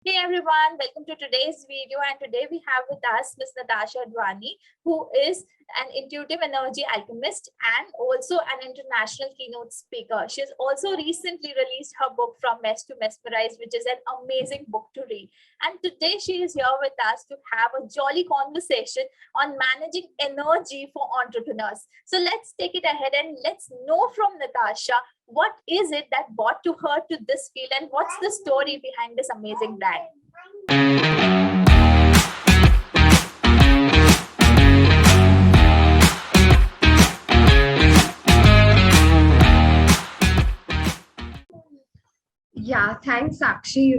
Hey everyone, welcome to today's video, and today we have with us Miss Natasha Advani, who is an Intuitive Energy Alchemist and also an international keynote speaker. She has also recently released her book From Mess to Mesmerize, which is an amazing book to read. And today she is here with us to have a jolly conversation on managing energy for entrepreneurs. So let's take it ahead and let's know from Natasha, what is it that brought to her to this field, and what's the story behind this amazing brand? Yeah, thanks, Saakshi.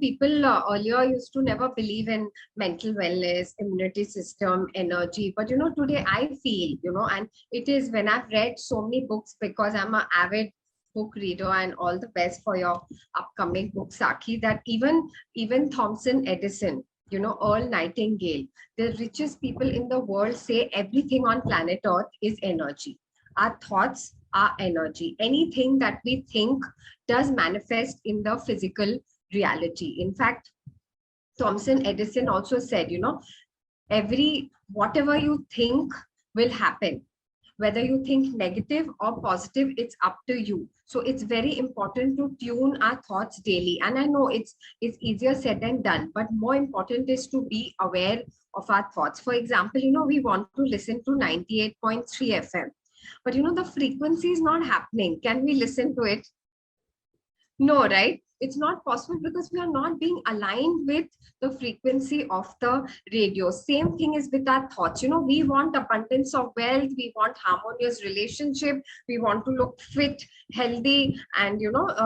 People earlier used to never believe in mental wellness, immunity system, energy. But, today I feel, and it is when I've read so many books because I'm an avid book reader, and all the best for your upcoming book, Saki, that even Thomson Edison, Earl Nightingale, the richest people in the world say everything on planet Earth is energy. Our thoughts are energy. Anything that we think does manifest in the physical reality. In fact, Thomson Edison also said, whatever you think will happen. Whether you think negative or positive, it's up to you. So it's very important to tune our thoughts daily. And I know it's easier said than done, but more important is to be aware of our thoughts. For example, we want to listen to 98.3 FM, but the frequency is not happening. Can we listen to it? No, right? It's not possible because we are not being aligned with the frequency of the radio. Same thing is with our thoughts. We want abundance of wealth, we want harmonious relationship, we want to look fit, healthy, and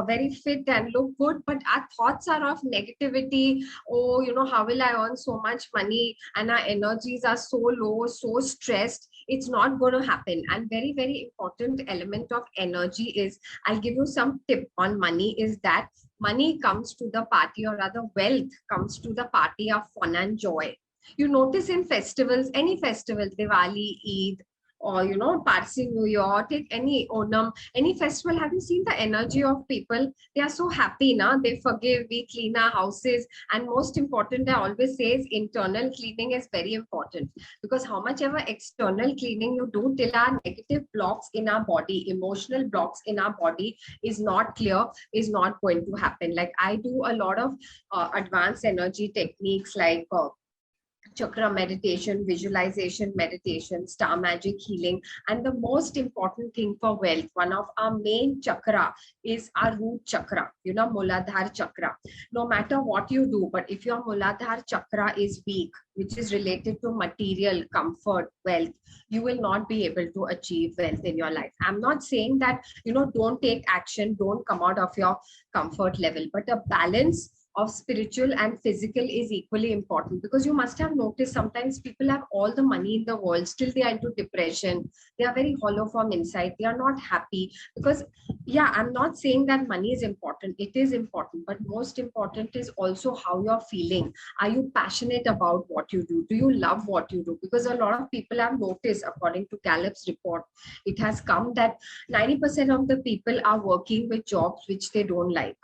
very fit and look good. But our thoughts are of negativity. Oh, how will I earn so much money? And our energies are so low, so stressed. It's not going to happen. And very, very important element of energy is, I'll give you some tip on money, is that money comes to the party, or rather wealth comes to the party of fun and joy. You notice in festivals, any festival, Diwali, Eid, or Parsi New Year, take any Onam, any festival, have you seen the energy of people? They are so happy now. They forgive, we clean our houses, and most important, I always say, is internal cleaning is very important, because how much ever external cleaning you do, till our negative blocks in our body, emotional blocks in our body is not clear, is not going to happen. Like I do a lot of advanced energy techniques like chakra meditation, visualization meditation, star magic healing. And the most important thing for wealth, one of our main chakra is our root chakra, Muladhara chakra. No matter what you do, but if your Muladhara chakra is weak, which is related to material, comfort, wealth, you will not be able to achieve wealth in your life. I'm not saying that, don't take action, don't come out of your comfort level, but a balance of spiritual and physical is equally important, because you must have noticed sometimes people have all the money in the world, still they are into depression, they are very hollow from inside, they are not happy. Because yeah, I'm not saying that money is important, it is important, but most important is also how you're feeling. Are you passionate about what you do? Do you love what you do? Because a lot of people have noticed, according to Gallup's report, it has come that 90% of the people are working with jobs which they don't like,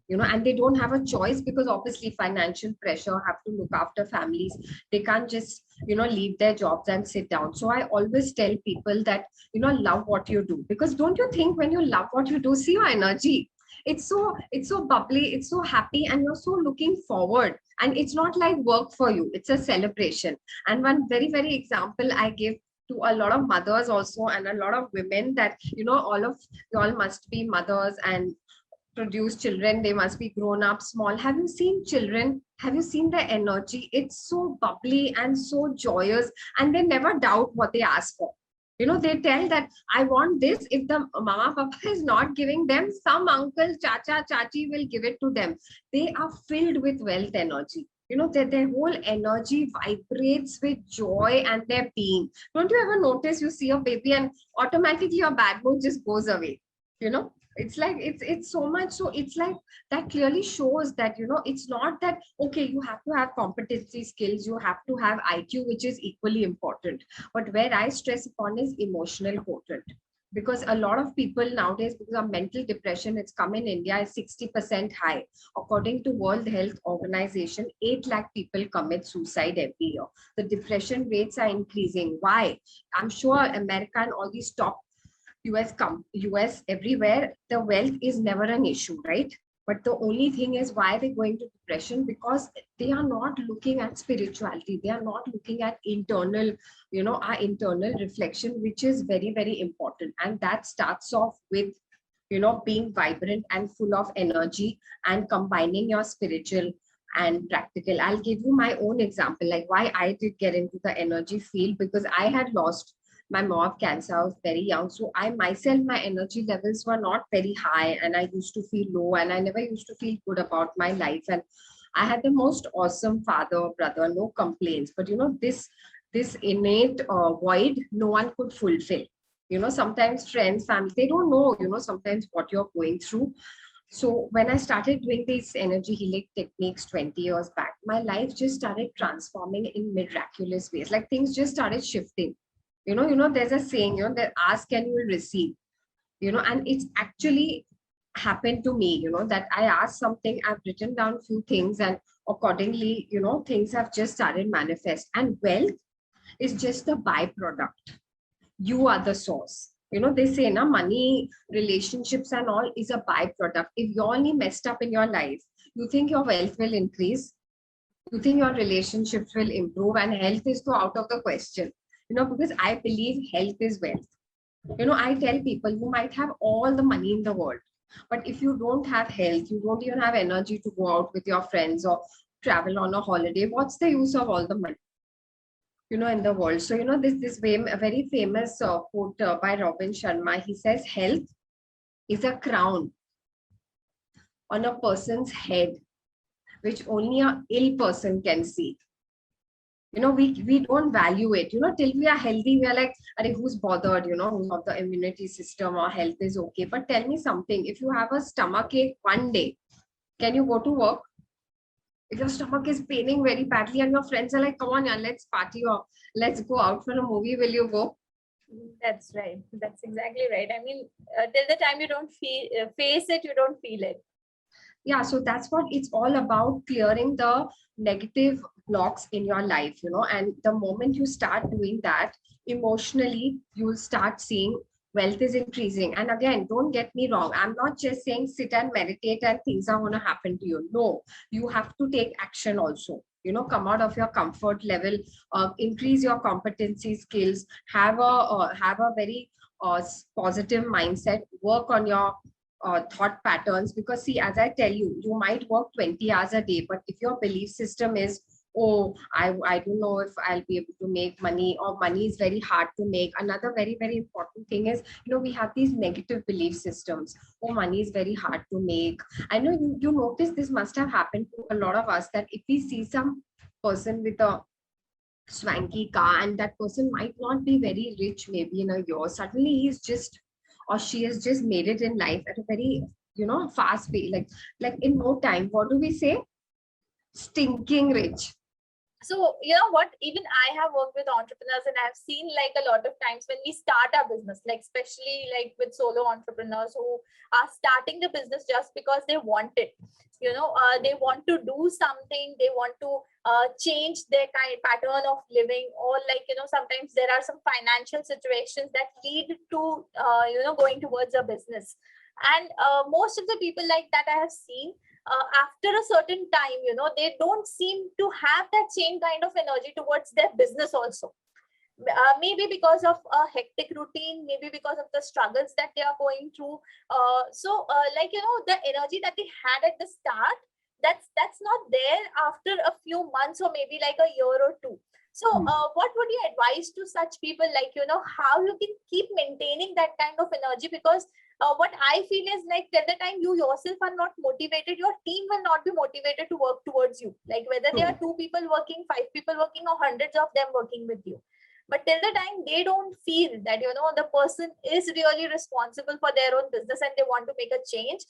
and they don't have a choice, because obviously financial pressure, have to look after families, they can't just leave their jobs and sit down. So I always tell people that love what you do, because don't you think when you love what you do, see your energy, it's so bubbly, it's so happy, and you're so looking forward, and it's not like work for you, it's a celebration. And one very, very example I give to a lot of mothers also, and a lot of women, that all of y'all must be mothers and produce children, they must be grown up small. Have you seen children? Have you seen their energy? It's so bubbly and so joyous, and they never doubt what they ask for. They tell that I want this. If the mama papa is not giving them, some uncle, chacha, chachi will give it to them. They are filled with wealth energy. Their whole energy vibrates with joy and their being. Don't you ever notice, you see a baby and automatically your bad mood just goes away? It's like it's so much. So it's like that clearly shows that it's not that, okay, you have to have competency skills, you have to have IQ, which is equally important, but where I stress upon is emotional quotient. because a lot of people nowadays, because of mental depression, it's come in India is 60% high. According to World Health Organization, 8 lakh people commit suicide every year. The depression rates are increasing. Why? I'm sure America and all these top US everywhere, the wealth is never an issue, right? But the only thing is why they're going to depression, because they are not looking at spirituality. They are not looking at internal, our internal reflection, which is very, very important. And that starts off with, being vibrant and full of energy and combining your spiritual and practical. I'll give you my own example, like why I did get into the energy field, because I had lost my mom of cancer. I was very young. So I myself, my energy levels were not very high and I used to feel low and I never used to feel good about my life. And I had the most awesome father, brother, no complaints. But this innate void, no one could fulfill. Sometimes friends, family, they don't know, sometimes what you're going through. So when I started doing these energy healing techniques 20 years back, my life just started transforming in miraculous ways. Like things just started shifting. There's a saying, that ask and you will receive, and it's actually happened to me, that I asked something, I've written down a few things, and accordingly, things have just started manifest. And wealth is just a byproduct. You are the source. They say, na, money, relationships, and all is a byproduct. If you're only messed up in your life, you think your wealth will increase, you think your relationships will improve, and health is so out of the question. Because I believe health is wealth. I tell people, you might have all the money in the world, but if you don't have health, you don't even have energy to go out with your friends or travel on a holiday, what's the use of all the money, in the world? So, a very famous quote by Robin Sharma, he says, health is a crown on a person's head, which only a ill person can see. We don't value it, till we are healthy, we are like, who's bothered, who's of the immunity system or health is okay. But tell me something, if you have a stomach ache one day, can you go to work? If your stomach is paining very badly and your friends are like, come on, yeah, let's party or let's go out for a movie, will you go? That's right. That's exactly right. I mean, till the time you don't face it, you don't feel it. Yeah, so that's what it's all about, clearing the negative blocks in your life, and the moment you start doing that, emotionally, you'll start seeing wealth is increasing. And again, don't get me wrong, I'm not just saying sit and meditate and things are going to happen to you. No, you have to take action also. Come out of your comfort level, increase your competency skills, have a very positive mindset, work on your thought patterns. Because see, as I tell you, you might work 20 hours a day, but if your belief system is, oh, I don't know if I'll be able to make money, or money is very hard to make. Another very, very important thing is, we have these negative belief systems. Oh, money is very hard to make. I know you notice this must have happened to a lot of us, that if we see some person with a swanky car and that person might not be very rich, maybe in a year, suddenly he's just, or she has just made it in life at a very, fast way, like in no time. What do we say? Stinking rich. So, you know what, even I have worked with entrepreneurs and I've seen like a lot of times when we start our business, like especially like with solo entrepreneurs who are starting the business just because they want it. They want to do something, they want to change their kind pattern of living, or like, sometimes there are some financial situations that lead to, going towards a business. And most of the people like that I have seen, after a certain time, they don't seem to have that same kind of energy towards their business also. Maybe because of a hectic routine, maybe because of the struggles that they are going through. The energy that they had at the start, that's not there after a few months or maybe like a year or two. So what would you advise to such people, like, how you can keep maintaining that kind of energy? Because what I feel is like, till the time you yourself are not motivated, your team will not be motivated to work towards you. Like whether there are 2 people working, 5 people working, or hundreds of them working with you. But till the time they don't feel that, the person is really responsible for their own business and they want to make a change,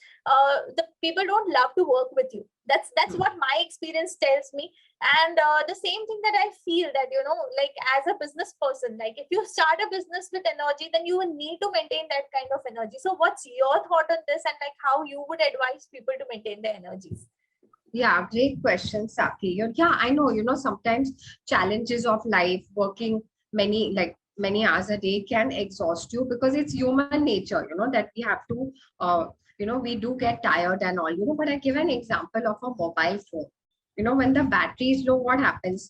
the people don't love to work with you. That's what my experience tells me. And the same thing that I feel that, like as a business person, like if you start a business with energy, then you will need to maintain that kind of energy. So what's your thought on this, and like how you would advise people to maintain their energies? Yeah, great question, Saki. Yeah, I know, sometimes challenges of life, working many hours a day can exhaust you, because it's human nature, that we have to, we do get tired and all, but I give an example of a mobile phone. When the battery is low, what happens?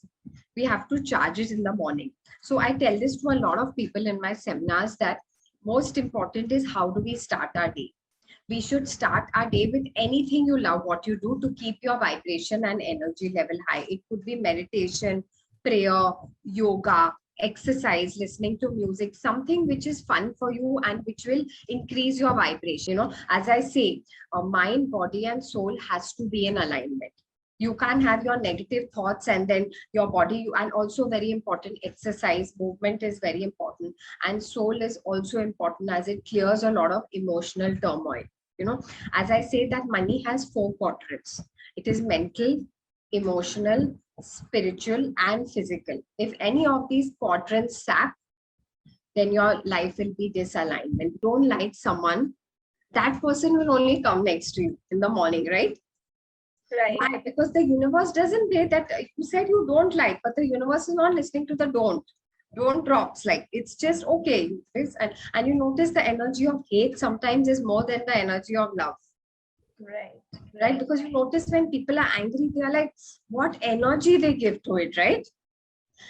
We have to charge it in the morning. So I tell this to a lot of people in my seminars, that most important is how do we start our day. We should start our day with anything you love, what you do to keep your vibration and energy level high. It could be meditation, prayer, yoga, exercise, listening to music, something which is fun for you and which will increase your vibration. As I say, mind, body, and soul has to be in alignment. You can't have your negative thoughts and then your body. And also very important, exercise, movement is very important, and soul is also important, as it clears a lot of emotional turmoil. As I say, that money has 4 quadrants. It is mental, emotional, spiritual, and physical. If any of these quadrants sap, then your life will be disalignment. Don't like someone, that person will only come next to you in the morning, right? Right. Why? Because the universe doesn't play that. You said you don't like, but the universe is not listening to the don't drops. Like, it's just okay. And you notice the energy of hate sometimes is more than the energy of love. Right? Because you notice when people are angry, they are like, what energy they give to it, right?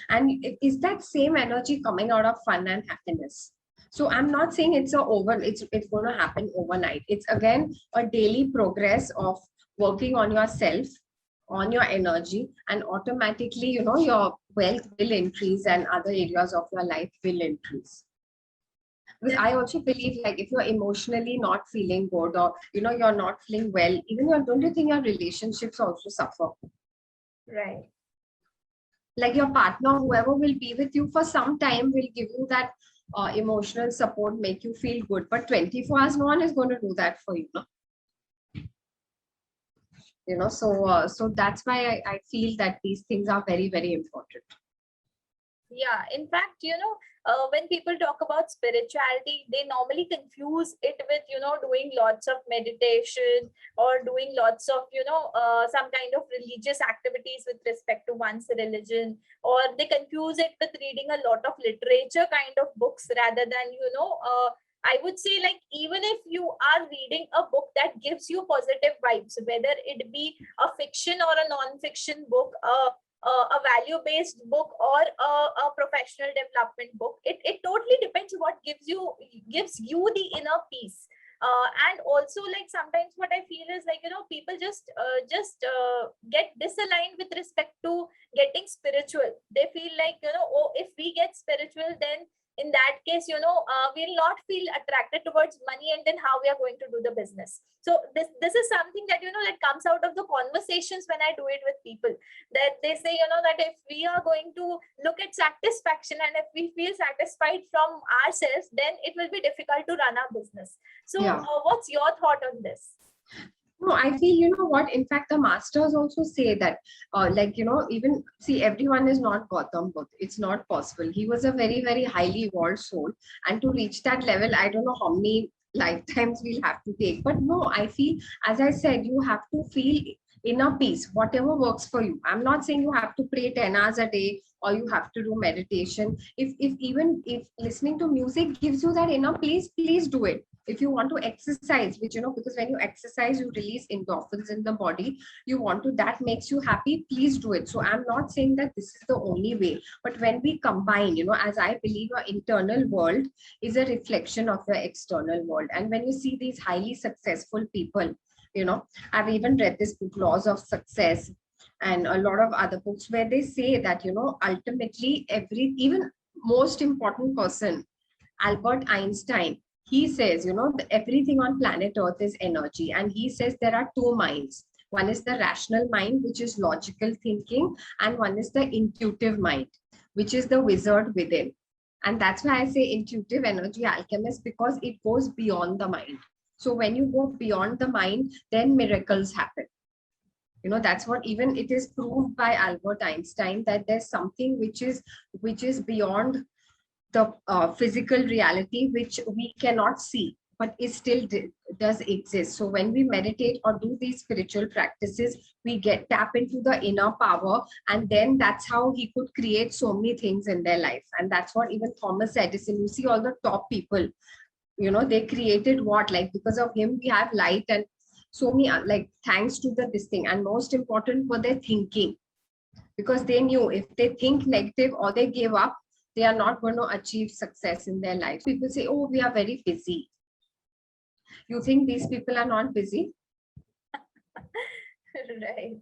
And is that same energy coming out of fun and happiness? So I'm not saying it's going to happen overnight. It's again a daily progress of working on yourself, on your energy, and automatically, your wealth will increase and other areas of your life will increase. Because I also believe, like, if you're emotionally not feeling good, or you're not feeling well, don't you think your relationships also suffer? Right. Like, your partner, whoever will be with you for some time, will give you that emotional support, make you feel good, but 24 hours, no one is going to do that for you, no? So that's why I feel that these things are very, very important. Yeah, in fact, when people talk about spirituality, they normally confuse it with, doing lots of meditation or doing lots of, some kind of religious activities with respect to one's religion, or they confuse it with reading a lot of literature kind of books rather than, I would say, like, even if you are reading a book that gives you positive vibes, whether it be a fiction or a non-fiction book, a value-based book or a professional development book, it totally depends what gives you the inner peace. And also, like, sometimes what I feel is, like, people just get disaligned with respect to getting spiritual. They feel like, oh, if we get spiritual, then in that case, we'll not feel attracted towards money, and then how we are going to do the business. So this is something that, that comes out of the conversations when I do it with people, that they say, that if we are going to look at satisfaction, and if we feel satisfied from ourselves, then it will be difficult to run our business. So yeah. What's your thought on this? No, I feel, what, in fact, the masters also say that, even, see, everyone is not Gautam Buddha. It's not possible. He was a very, very highly evolved soul. And to reach that level, I don't know how many lifetimes we'll have to take. But no, I feel, as I said, you have to feel inner peace, whatever works for you. I'm not saying you have to pray 10 hours a day or you have to do meditation. If listening to music gives you that inner peace, please do it. If you want to exercise, which, because when you exercise, you release endorphins in the body, that makes you happy, please do it. So I'm not saying that this is the only way, but when we combine, as I believe, your internal world is a reflection of your external world. And when you see these highly successful people, I've even read this book, Laws of Success, and a lot of other books where they say that, ultimately even most important person, Albert Einstein, he says, everything on planet Earth is energy. And he says there are 2 minds. One is the rational mind, which is logical thinking, and one is the intuitive mind, which is the wizard within. And that's why I say intuitive energy alchemist, because it goes beyond the mind. So when you go beyond the mind, then miracles happen. That's what even it is proved by Albert Einstein, that there's something which is beyond the physical reality, which we cannot see, but it still does exist. So when we meditate or do these spiritual practices, we tap into the inner power, and then that's how he could create so many things in their life. And that's what even Thomas Edison, you see all the top people, they created what, like, because of him we have light, and so many, like, thanks to this thing. And most important, for their thinking, because they knew if they think negative or they give up, they are not going to achieve success in their life. People say, oh, we are very busy. You think these people are not busy? Right.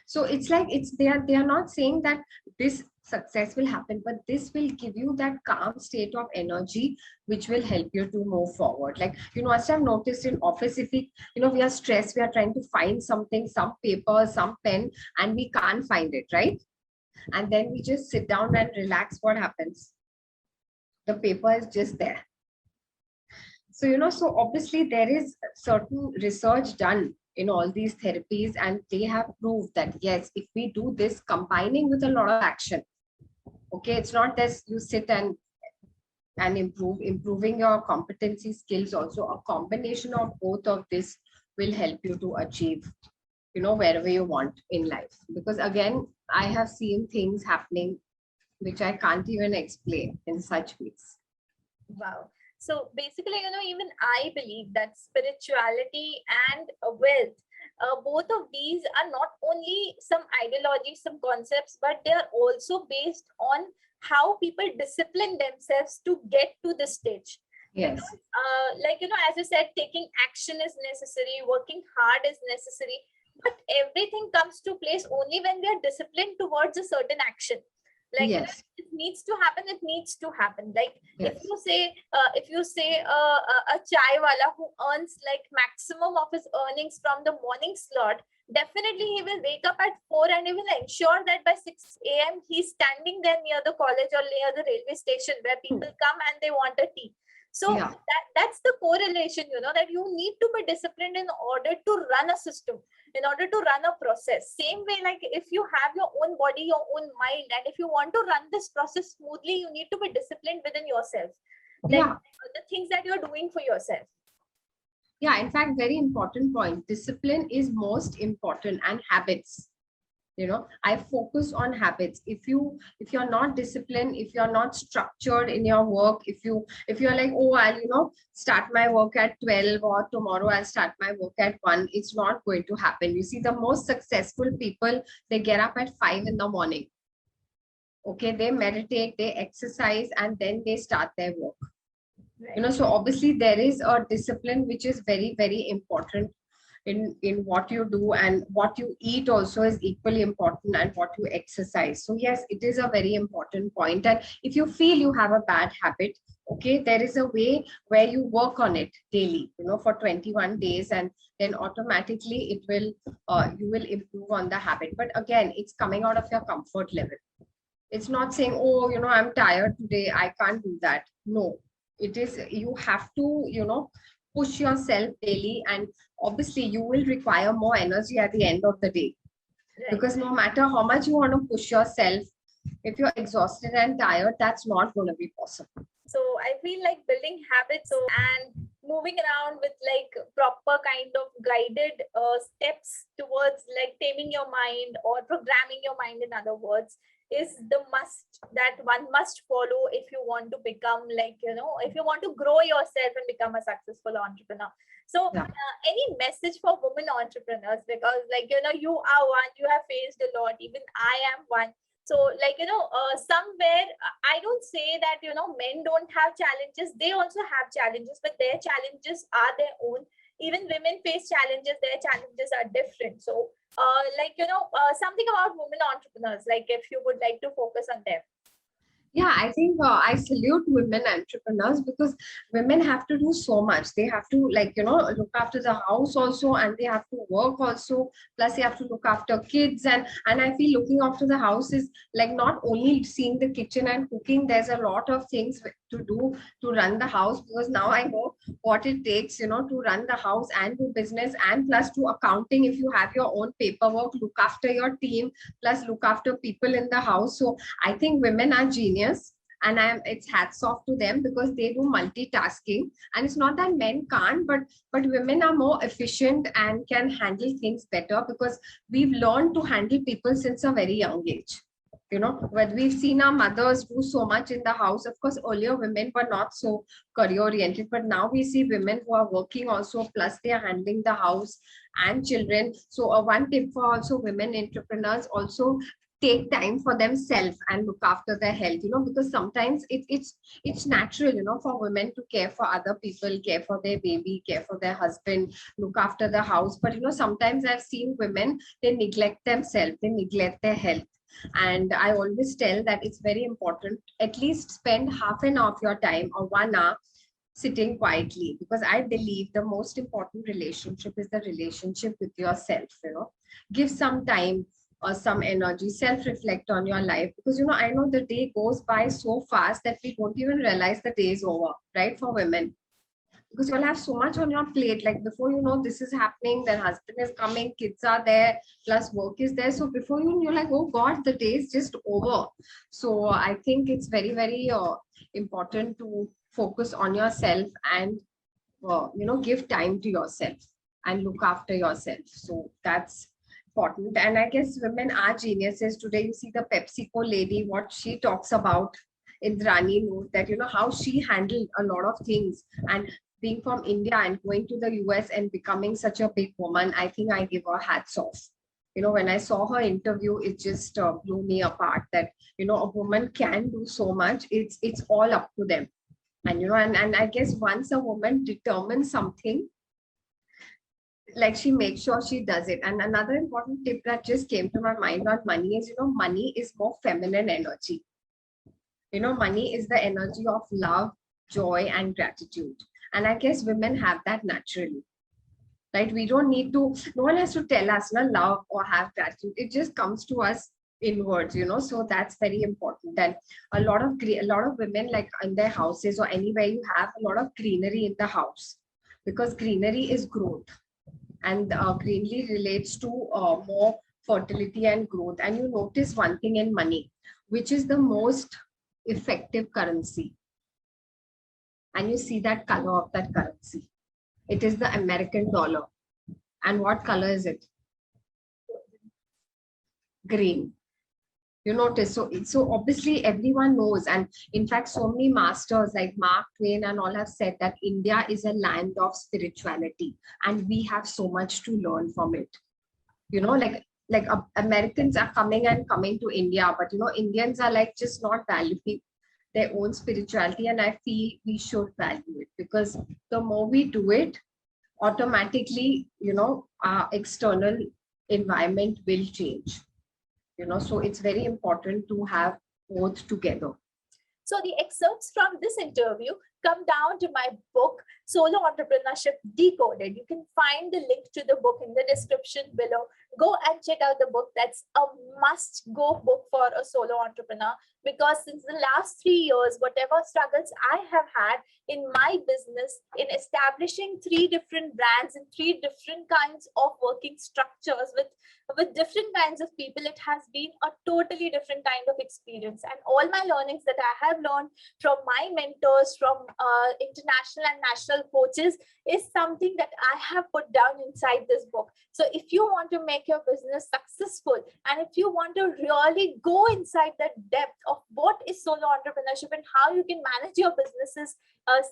So it's like, they are not saying that this success will happen, but this will give you that calm state of energy which will help you to move forward. Like, as I've noticed in office, if we are stressed, we are trying to find something, some paper, some pen, and we can't find it, right? And then we just sit down and relax. What happens? The paper is just there. So, so obviously there is certain research done in all these therapies, and they have proved that, yes, if we do this combining with a lot of action, okay, it's not that you sit and improving your competency skills also, a combination of both of this will help you to achieve, wherever you want in life. Because again, I have seen things happening which I can't even explain in such ways. Wow. So basically, even I believe that spirituality and wealth, both of these are not only some ideologies, some concepts, but they are also based on how people discipline themselves to get to the stage. Yes. Because, as you said, taking action is necessary, working hard is necessary, but everything comes to place only when we are disciplined towards a certain action. Like, yes. It needs to happen. It needs to happen. Like, yes. if you say a chai wala who earns like maximum of his earnings from the morning slot, definitely he will wake up at 4 and he will ensure that by 6 a.m. he's standing there near the college or near the railway station where people come and they want a tea. So that's the correlation, that you need to be disciplined in order to run a system, in order to run a process. Same way, like if you have your own body, your own mind, and if you want to run this process smoothly, you need to be disciplined within yourself. Like the things that you're doing for yourself. Yeah, in fact, very important point. Discipline is most important, and habits. I focus on habits. If you're not disciplined, if you're not structured in your work, if you're like, oh, I'll start my work at 12, or tomorrow I'll start my work at 1, it's not going to happen. You see, the most successful people, they get up at 5 in the morning. Okay, they meditate, they exercise, and then they start their work. Right. So obviously there is a discipline which is very, very important in what you do, and what you eat also is equally important, and what you exercise. So yes, it is a very important point. And if you feel you have a bad habit, okay, there is a way where you work on it daily, for 21 days, and then automatically it will, you will improve on the habit. But again, it's coming out of your comfort level. It's not saying, oh, I'm tired today, I can't do that. No, it is, you have to, push yourself daily, and obviously you will require more energy at the end of the day. Right. Because no matter how much you want to push yourself, if you're exhausted and tired, that's not going to be possible. So I feel like building habits and moving around with like proper kind of guided steps towards like taming your mind or programming your mind, in other words, is the must that one must follow if you want to become like, if you want to grow yourself and become a successful entrepreneur. So any message for women entrepreneurs? Because like, you are one, you have faced a lot, even I am one. So like, somewhere I don't say that, men don't have challenges. They also have challenges, but their challenges are their own. Even women face challenges, their challenges are different. So something about women entrepreneurs, like if you would like to focus on them. Yeah, I think I salute women entrepreneurs because women have to do so much. They have to, like, look after the house also, and they have to work also. Plus, they have to look after kids, and I feel looking after the house is like not only seeing the kitchen and cooking. There's a lot of things to do to run the house, because now I know what it takes, to run the house and do business, and plus to accounting. If you have your own paperwork, look after your team, plus look after people in the house. So I think women are genius, and it's hats off to them because they do multitasking. And it's not that men can't, but women are more efficient and can handle things better because we've learned to handle people since a very young age. When we've seen our mothers do so much in the house. Of course, earlier women were not so career oriented, but now we see women who are working also, plus they are handling the house and children. So one tip for also women entrepreneurs: also take time for themselves and look after their health, because sometimes it's natural, for women to care for other people, care for their baby, care for their husband, look after the house. But sometimes I've seen women, they neglect themselves, they neglect their health. And I always tell that it's very important, at least spend half an hour of your time or 1 hour sitting quietly, because I believe the most important relationship is the relationship with yourself. Give some time or some energy, self reflect on your life, because I know the day goes by so fast that we don't even realize the day is over, right? For women, because you'll have so much on your plate, like before you know this is happening, then husband is coming, kids are there, plus work is there. So before you know, you're like, oh god, the day is just over. So I think it's very, very important to focus on yourself and give time to yourself and look after yourself. So that's important. And I guess women are geniuses. Today you see the PepsiCo lady, what she talks about, Indrani knows that, how she handled a lot of things. And being from India and going to the US and becoming such a big woman, I think I give her hats off. When I saw her interview, it just blew me apart that, a woman can do so much. It's all up to them. And and I guess once a woman determines something, like, she makes sure she does it. And another important tip that just came to my mind on money is, money is more feminine energy. Money is the energy of love, joy, and gratitude. And I guess women have that naturally, right? We don't need to, no one has to tell us, no, love or have gratitude. It just comes to us inwards. So that's very important. And a lot of women, like in their houses or anywhere, you have a lot of greenery in the house, because greenery is growth, and greenery relates to more fertility and growth. And you notice one thing in money, which is the most effective currency, and you see that color of that currency. It is the American dollar. And what color is it? Green. You notice. So obviously everyone knows, and in fact so many masters like Mark Twain and all have said that India is a land of spirituality, and we have so much to learn from it. Americans are coming to India, but Indians are like just not valuing their own spirituality, and I feel we should value it, because the more we do it, automatically our external environment will change. So it's very important to have both together. So the excerpts from this interview come down to my book, Solo Entrepreneurship Decoded. You can find the link to the book in the description below. Go and check out the book. That's a must-go book for a solo entrepreneur, because since the last 3 years, whatever struggles I have had in my business, in establishing 3 different brands and 3 different kinds of working structures with different kinds of people, it has been a totally different kind of experience. And all my learnings that I have learned from my mentors, from international and national coaches, is something that I have put down inside this book. So if you want to make your business successful, and if you want to really go inside the depth of what is solo entrepreneurship and how you can manage your businesses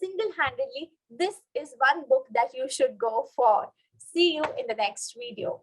single-handedly, this is one book that you should go for. See you in the next video.